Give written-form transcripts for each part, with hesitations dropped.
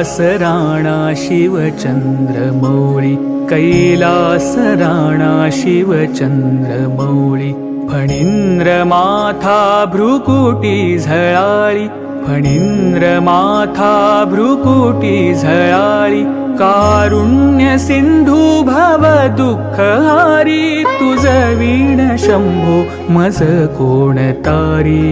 कैलास राणा शिवचंद्रमौळी कैलास राणा शिवचंद्रमौळी फणींद्र माथा भ्रुकुटी झळाळी फणींद्र माथा भ्रुकुटी झळाळी कारुण्य सिंधू भव दुःखहारी तुझ वीण शंभो मज कोण तारी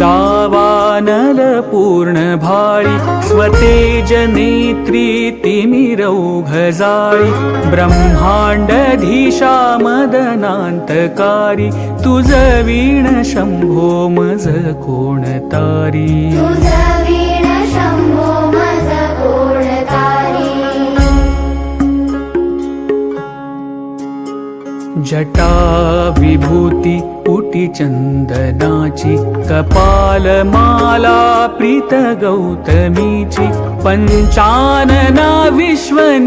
रविंदुदावानल पूर्ण भाळी स्वतेज नेत्री तिमिरौघ जाळी ब्रह्मांडधीशा मदनांतकारी तुझ वीण शंभो मज कोण तारी जटा विभूती पुटी चंदनाची कपाल माला प्रीत गौतमीची पंचानना विश्वनिवांतकारी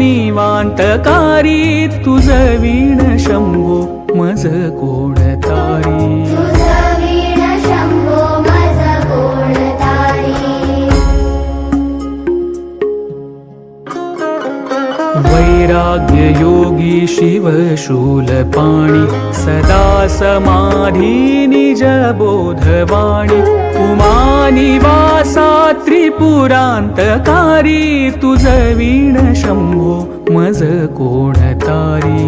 तुझ वीण शंभो मज कोण तारी वैराग्य योगी शिव शूलपाणी सदा समाधी निज बोधवाणी उमानिवासा त्रिपुरांतकारी तुझ वीण शंभो मज कोण तारी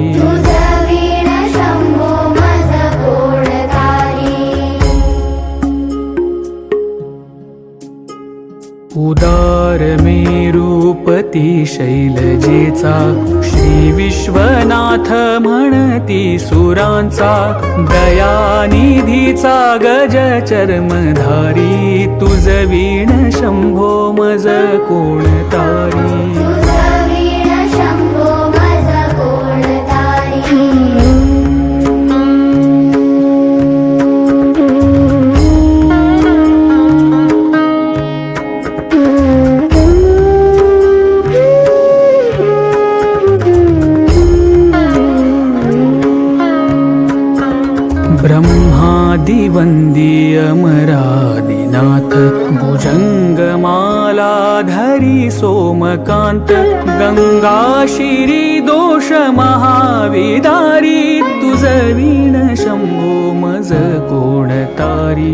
उदार मेरूपती शैलजेचा श्री विश्वनाथ म्हणती सुरांचा दयानिधीचा गज चर्मधारी तुझ वीण शंभो मज कोण तारी ब्रह्मादिवंदी अमरादिनाथ भुजंगमालाधरी सोमकांत गंगा शिरी दोष महाविदारी तुझ वीण शंभो मज कोण तारी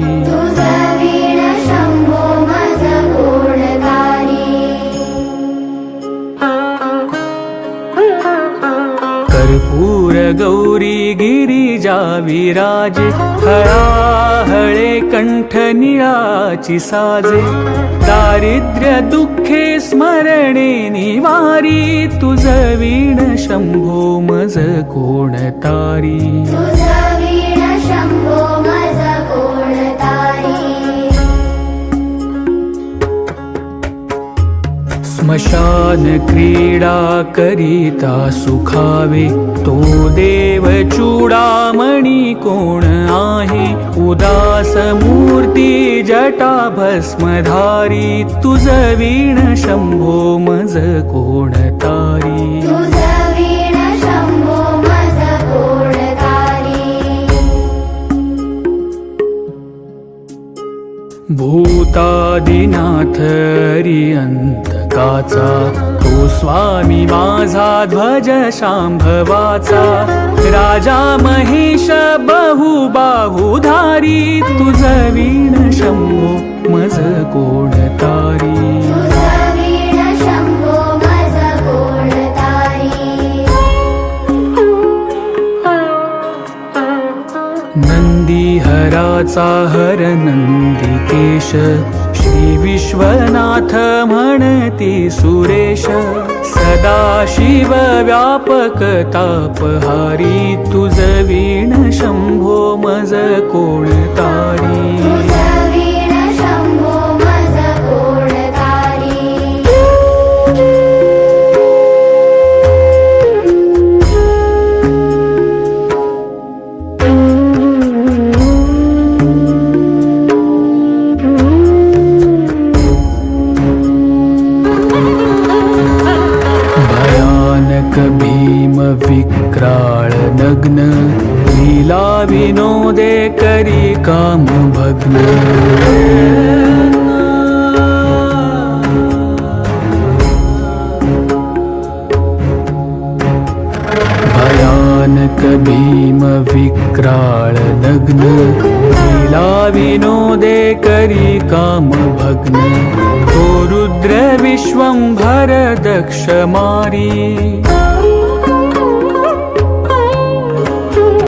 कर्पूर गौरी गिरिजा विराजे हळाहळे कंठ निळाची साजे दारिद्र्य दुःखे स्मरणे निवारी तुझ वीण शंभो मज कोण तारी स्मशान क्रीडा करिता सुखावे तो देव चूडामणी कोण आहे उदास मूर्ती जटा भस्मधारी तुझ वीण शंभो मज कोण तारी भूतादिनाथ अरियंतकाचा तो स्वामी माझा ध्वज शांभवाचा राजा महेश बहुबाहुधारी तुझ वीण शंभो मज कोण तारी नंदीहराचा हर नंदिकेश श्री विश्वनाथ म्हणती सुरेश सदा शिव व्यापक तापहारी तुझ वीण शंभो मज कोण तारी भीम विक्राळ नग्न लीला विनोदे करी काम भग्न भयानक भीम विक्राळ नग्न लीला विनोदे करी काम भग्न तो रुद्र विश्वंभर दक्ष मारी